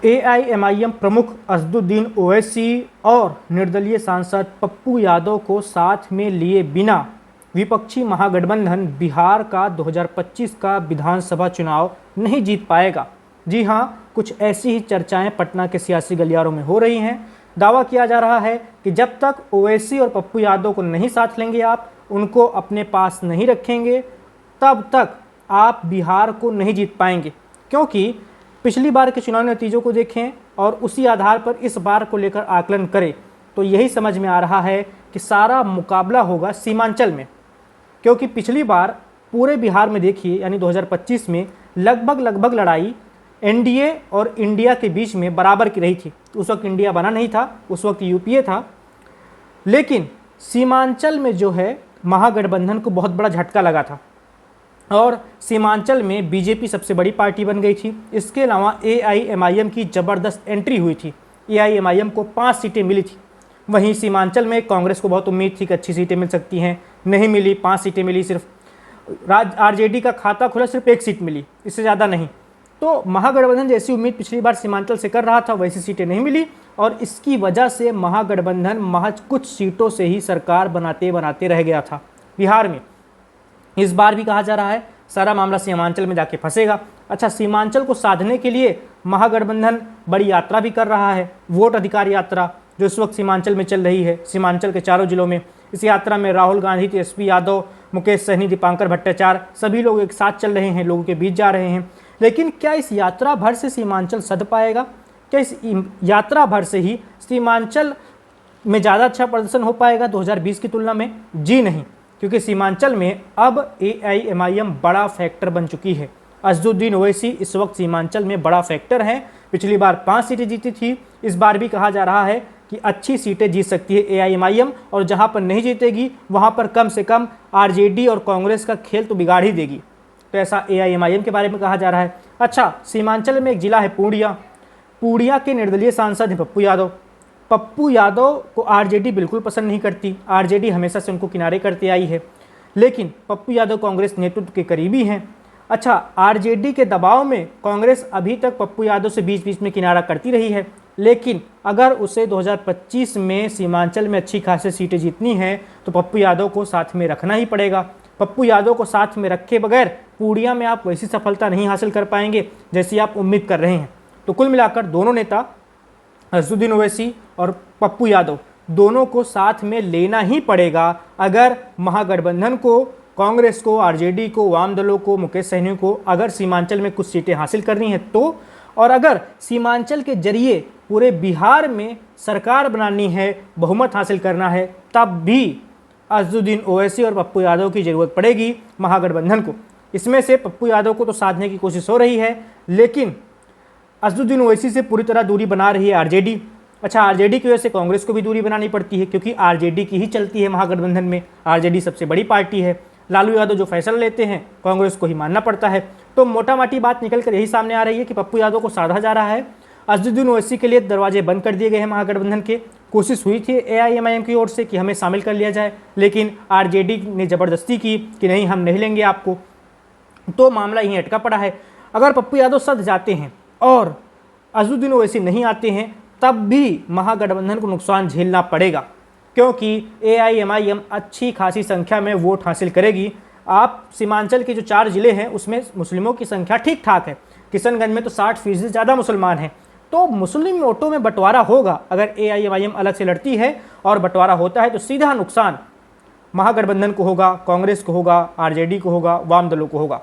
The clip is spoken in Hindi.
एआईएमआईएम प्रमुख असदुद्दीन ओवैसी और निर्दलीय सांसद पप्पू यादव को साथ में लिए बिना विपक्षी महागठबंधन बिहार का 2025 का विधानसभा चुनाव नहीं जीत पाएगा। जी हां, कुछ ऐसी ही चर्चाएं पटना के सियासी गलियारों में हो रही हैं। दावा किया जा रहा है कि जब तक ओवैसी और पप्पू यादव को नहीं साथ लेंगे, आप उनको अपने पास नहीं रखेंगे, तब तक आप बिहार को नहीं जीत पाएंगे। क्योंकि पिछली बार के चुनाव नतीजों को देखें और उसी आधार पर इस बार को लेकर आकलन करें तो यही समझ में आ रहा है कि सारा मुकाबला होगा सीमांचल में। क्योंकि पिछली बार पूरे बिहार में देखिए, यानी 2025 में लगभग लड़ाई एनडीए और इंडिया के बीच में बराबर की रही थी। उस वक्त इंडिया बना नहीं था, उस वक्त यूपीए था। लेकिन सीमांचल में जो है महागठबंधन को बहुत बड़ा झटका लगा था और सीमांचल में बीजेपी सबसे बड़ी पार्टी बन गई थी। इसके अलावा एआईएमआईएम की ज़बरदस्त एंट्री हुई थी। एआईएमआईएम को 5 सीटें मिली थी। वहीं सीमांचल में कांग्रेस को बहुत उम्मीद थी कि अच्छी सीटें मिल सकती हैं, नहीं मिली। 5 सीटें मिली। सिर्फ आरजेडी का खाता खुला, सिर्फ 1 सीट मिली, इससे ज़्यादा नहीं। तो महागठबंधन जैसी उम्मीद पिछली बार सीमांचल से कर रहा था, वैसी सीटें नहीं मिली और इसकी वजह से महागठबंधन महज कुछ सीटों से ही सरकार बनाते बनाते रह गया था बिहार में। इस बार भी कहा जा रहा है सारा मामला सीमांचल में जाके फंसेगा। अच्छा, सीमांचल को साधने के लिए महागठबंधन बड़ी यात्रा भी कर रहा है, वोट अधिकार यात्रा, जो इस वक्त सीमांचल में चल रही है, सीमांचल के चारों जिलों में। इस यात्रा में राहुल गांधी, तेजस्वी यादव, मुकेश सहनी, दीपांकर भट्टाचार्य सभी लोग एक साथ चल रहे हैं, लोगों के बीच जा रहे हैं। लेकिन क्या इस यात्रा भर से सीमांचल सध पाएगा? क्या इस यात्रा भर से ही सीमांचल में ज़्यादा अच्छा प्रदर्शन हो पाएगा 2020 की तुलना में? जी नहीं, क्योंकि सीमांचल में अब एआईएमआईएम बड़ा फैक्टर बन चुकी है। असदुद्दीन ओवैसी इस वक्त सीमांचल में बड़ा फैक्टर है। पिछली बार 5 सीटें जीती थी, इस बार भी कहा जा रहा है कि अच्छी सीटें जीत सकती है एआईएमआईएम, और जहां पर नहीं जीतेगी वहां पर कम से कम आरजेडी और कांग्रेस का खेल तो बिगाड़ ही देगी। तो ऐसा एआईएमआईएम के बारे में कहा जा रहा है। अच्छा, सीमांचल में एक जिला है पूर्णिया के निर्दलीय सांसद हैं पप्पू यादव को आरजेडी बिल्कुल पसंद नहीं करती। आरजेडी हमेशा से उनको किनारे करते आई है, लेकिन पप्पू यादव कांग्रेस नेतृत्व के करीबी हैं। अच्छा, आरजेडी के दबाव में कांग्रेस अभी तक पप्पू यादव से बीच बीच में किनारा करती रही है, लेकिन अगर उसे 2025 में सीमांचल में अच्छी खासी सीटें जीतनी है तो पप्पू यादव को साथ में रखना ही पड़ेगा। पप्पू यादव को साथ में रखे बगैर पूर्णिया में आप वैसी सफलता नहीं हासिल कर पाएंगे जैसी आप उम्मीद कर रहे हैं। तो कुल मिलाकर दोनों नेता असदुद्दीन ओवैसी और पप्पू यादव दोनों को साथ में लेना ही पड़ेगा अगर महागठबंधन को, कांग्रेस को, आरजेडी को, वाम दलों को, मुकेश सहनी को अगर सीमांचल में कुछ सीटें हासिल करनी है तो, और अगर सीमांचल के जरिए पूरे बिहार में सरकार बनानी है, बहुमत हासिल करना है, तब भी असदुद्दीन ओवैसी और पप्पू यादव की ज़रूरत पड़ेगी महागठबंधन को। इसमें से पप्पू यादव को तो साधने की कोशिश हो रही है, लेकिन असदुद्दीन ओवैसी से पूरी तरह दूरी बना रही है आरजेडी। अच्छा, आरजेडी की वजह से कांग्रेस को भी दूरी बनानी पड़ती है, क्योंकि आरजेडी की ही चलती है महागठबंधन में। आरजेडी सबसे बड़ी पार्टी है। लालू यादव जो फैसला लेते हैं कांग्रेस को ही मानना पड़ता है। तो मोटा माटी बात निकल कर यही सामने आ रही है कि पप्पू यादव को साधा जा रहा है। असदुद्दीन ओवैसी के लिए दरवाजे बंद कर दिए गए हैं महागठबंधन के। कोशिश हुई थी एआईएमआईएम की ओर से कि हमें शामिल कर लिया जाए, लेकिन आरजेडी ने ज़बरदस्ती की कि नहीं, हम नहीं लेंगे आपको। तो मामला यहीं अटका पड़ा है। अगर पप्पू यादव सध जाते हैं और असदुद्दीन ओवैसी नहीं आते हैं, तब भी महागठबंधन को नुकसान झेलना पड़ेगा, क्योंकि एआईएमआईएम अच्छी खासी संख्या में वोट हासिल करेगी। आप सीमांचल के जो 4 जिले हैं उसमें मुस्लिमों की संख्या ठीक ठाक है। किशनगंज में तो 60% ज़्यादा मुसलमान हैं। तो मुस्लिम वोटों में बंटवारा होगा अगर एआईएमआईएम अलग से लड़ती है, और बंटवारा होता है तो सीधा नुकसान महागठबंधन को होगा, कांग्रेस को होगा, आरजेडी को होगा, वाम दलों को होगा।